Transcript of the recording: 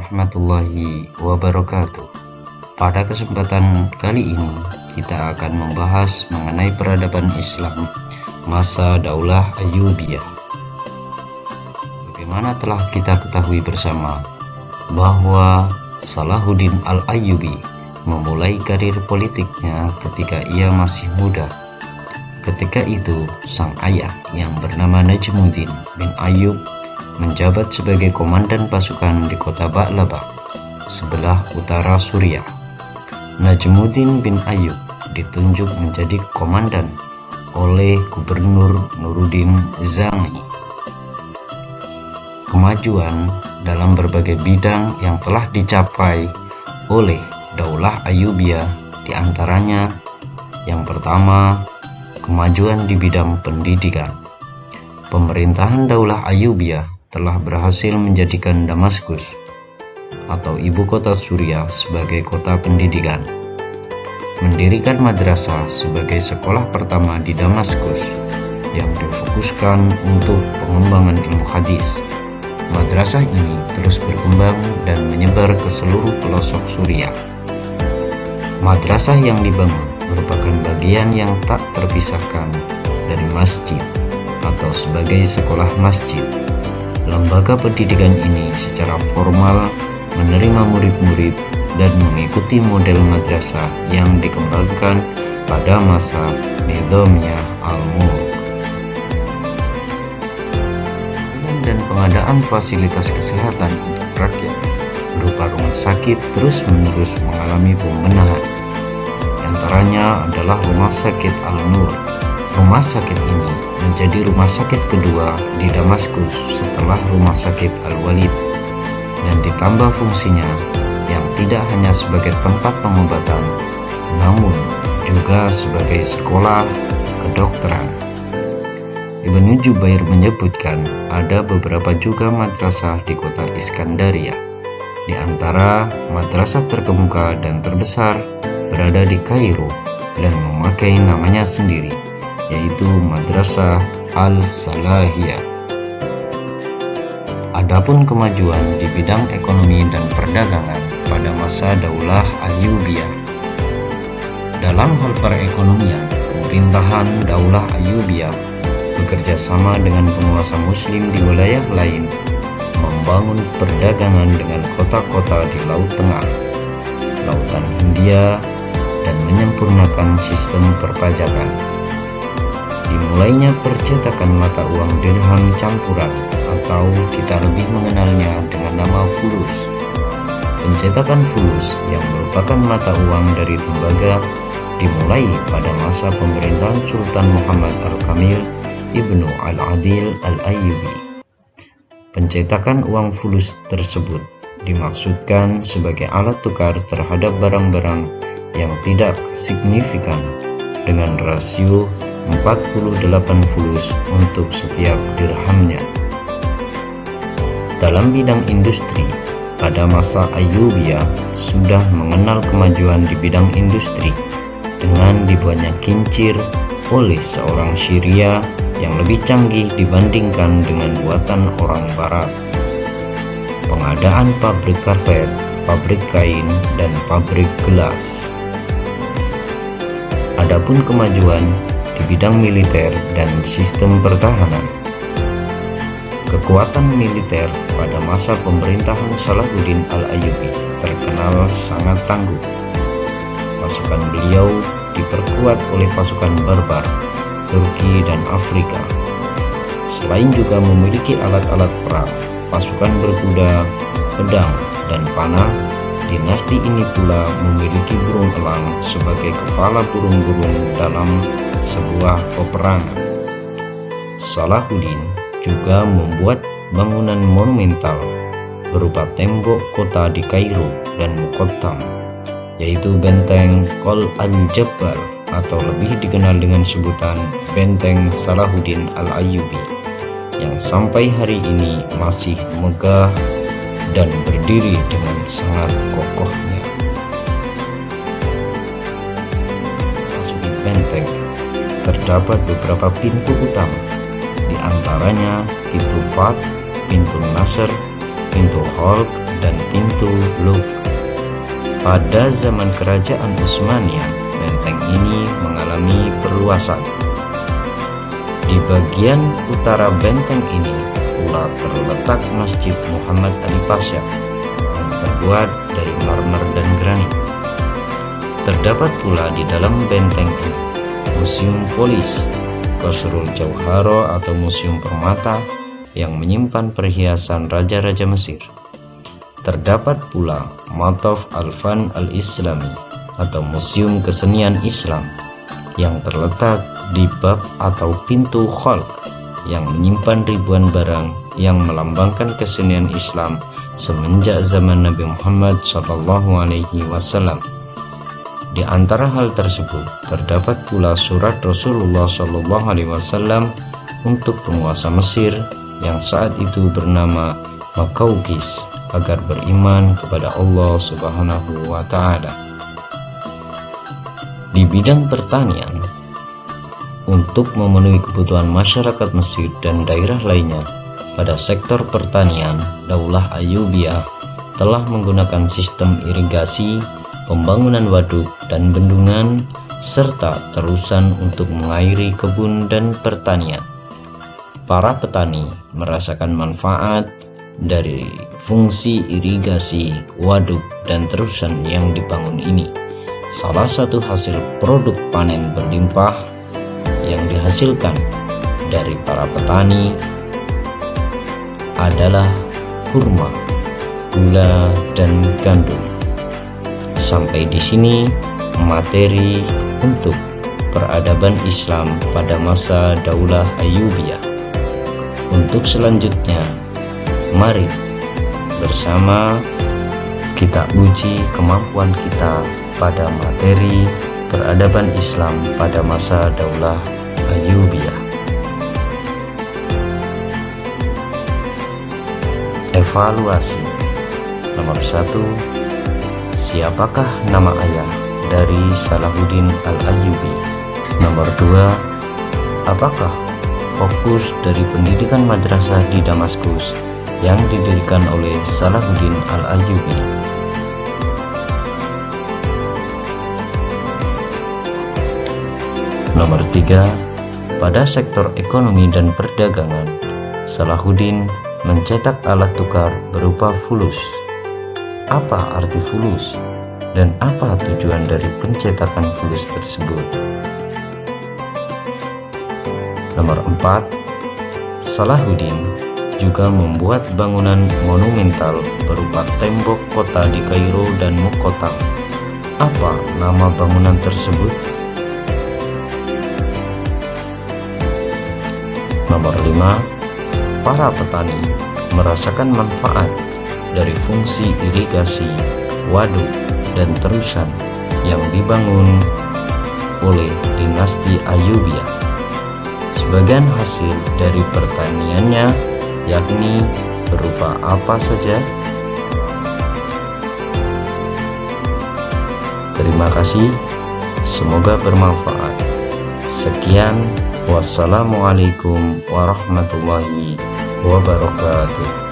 warahmatullahi wabarakatuh. Pada kesempatan kali ini kita akan membahas mengenai peradaban Islam masa Daulah Ayyubiyah. Bagaimana telah kita ketahui bersama bahwa Salahuddin Al-Ayyubi memulai karir politiknya ketika ia masih muda. Ketika itu, sang ayah yang bernama Najmuddin bin Ayyub menjabat sebagai komandan pasukan di kota Ba'labak, sebelah utara Suriah. Najmuddin bin Ayyub ditunjuk menjadi komandan oleh Gubernur Nuruddin Zangi. Kemajuan dalam berbagai bidang yang telah dicapai oleh Daulah Ayyubiyah diantaranya yang pertama, kemajuan di bidang pendidikan. Pemerintahan Daulah Ayyubiyah telah berhasil menjadikan Damaskus atau ibu kota Suriah sebagai kota pendidikan, mendirikan madrasah sebagai sekolah pertama di Damaskus yang difokuskan untuk pengembangan ilmu hadis. Madrasah ini terus berkembang dan menyebar ke seluruh pelosok Suriah. Madrasah yang dibangun merupakan bagian yang tak terpisahkan dari masjid atau sebagai sekolah masjid. Lembaga pendidikan ini secara formal menerima murid-murid dan mengikuti model madrasah yang dikembangkan pada masa Nizamiyah Al-Mulk. Dan pengadaan fasilitas kesehatan untuk rakyat berupa rumah sakit terus-menerus mengalami pembenahan. Di antaranya adalah Rumah Sakit Al-Nur. Rumah sakit ini menjadi rumah sakit kedua di Damaskus setelah Rumah Sakit Al-Walid, dan ditambah fungsinya yang tidak hanya sebagai tempat pengobatan, namun juga sebagai sekolah kedokteran. Ibnu Jubair menyebutkan ada beberapa juga madrasah di kota Iskandaria. Di antara madrasah terkemuka dan terbesar berada di Kairo dan memakai namanya sendiri, yaitu Madrasah Al-Salahiyah. Adapun kemajuan di bidang ekonomi dan perdagangan pada masa Daulah Ayyubiyah. Dalam hal perekonomian, pemerintahan Daulah Ayyubiyah bekerja sama dengan penguasa muslim di wilayah lain membangun perdagangan dengan kota-kota di Laut Tengah, Lautan Hindia, dan menyempurnakan sistem perpajakan. Dimulainya percetakan mata uang dirham campuran atau kita lebih mengenalnya dengan nama fulus. Pencetakan fulus yang merupakan mata uang dari tembaga dimulai pada masa pemerintahan Sultan Muhammad Al-Kamil Ibnu Al-Adil Al-Ayyubi. Pencetakan uang fulus tersebut dimaksudkan sebagai alat tukar terhadap barang-barang yang tidak signifikan dengan rasio 48 fulus untuk setiap dirhamnya. Dalam bidang industri, pada masa Ayyubiyah sudah mengenal kemajuan di bidang industri dengan dibuatnya kincir oleh seorang Syria yang lebih canggih dibandingkan dengan buatan orang barat. Pengadaan pabrik karpet, pabrik kain, dan pabrik gelas. Adapun kemajuan di bidang militer dan sistem pertahanan. Kekuatan militer pada masa pemerintahan Salahuddin Al-Ayyubi terkenal sangat tangguh. Pasukan beliau diperkuat oleh pasukan barbar Turki dan Afrika. Selain juga memiliki alat-alat perang, pasukan berkuda, pedang, dan panah, dinasti ini pula memiliki burung elang sebagai kepala burung-burung dalam sebuah peperangan. Salahuddin juga membuat bangunan monumental berupa tembok kota di Kairo dan Muqattam, yaitu benteng Qol Al-Jabbar atau lebih dikenal dengan sebutan Benteng Salahuddin Al-Ayyubi, yang sampai hari ini masih megah dan berdiri dengan sangat kokohnya. Di benteng terdapat beberapa pintu utama, di antaranya pintu Fat, pintu Nasr, pintu Khalq, dan pintu Lug. Pada zaman kerajaan Utsmaniyah, benteng ini mengalami perluasan. Di bagian utara benteng ini pula terletak Masjid Muhammad Ali Pasha yang terbuat dari marmer dan granit. Terdapat pula di dalam benteng ini Museum Polis, Qasrul Jauharo atau Museum Permata yang menyimpan perhiasan raja-raja Mesir. Terdapat pula Mataf Al-Fan Al-Islami atau Museum Kesenian Islam yang terletak di bab atau pintu Khalq yang menyimpan ribuan barang yang melambangkan kesenian Islam semenjak zaman Nabi Muhammad SAW. Di antara hal tersebut terdapat pula surat Rasulullah SAW untuk penguasa Mesir yang saat itu bernama Makaukis agar beriman kepada Allah Subhanahu wa Ta'ala. Di bidang pertanian, untuk memenuhi kebutuhan masyarakat Mesir dan daerah lainnya, pada sektor pertanian, Daulah Ayyubiyah telah menggunakan sistem irigasi, pembangunan waduk dan bendungan, serta terusan untuk mengairi kebun dan pertanian. Para petani merasakan manfaat dari fungsi irigasi, waduk, dan terusan yang dibangun ini. Salah satu hasil produk panen berlimpah yang dihasilkan dari para petani adalah kurma, gula, dan gandum. Sampai di sini materi untuk peradaban Islam pada masa Daulah Ayyubiyah. Untuk selanjutnya, mari bersama kita uji kemampuan kita pada materi peradaban Islam pada masa Daulah Ayyubiyah. Evaluasi. Nomor 1, siapakah nama ayah dari Salahuddin Al-Ayyubi? Nomor 2, apakah fokus dari pendidikan madrasah di Damaskus yang didirikan oleh Salahuddin Al-Ayyubi? Nomor 3, pada sektor ekonomi dan perdagangan, Salahuddin mencetak alat tukar berupa fulus. Apa arti fulus dan apa tujuan dari pencetakan fulus tersebut? Nomor 4, Salahuddin juga membuat bangunan monumental berupa tembok kota di Kairo dan Muqattam. Apa nama bangunan tersebut? Nomor 5, para petani merasakan manfaat dari fungsi irigasi, waduk, dan terusan yang dibangun oleh dinasti Ayyubiyah. Sebagian hasil dari pertaniannya yakni berupa apa saja? Terima kasih, semoga bermanfaat. Sekian, wassalamualaikum warahmatullahi wabarakatuh.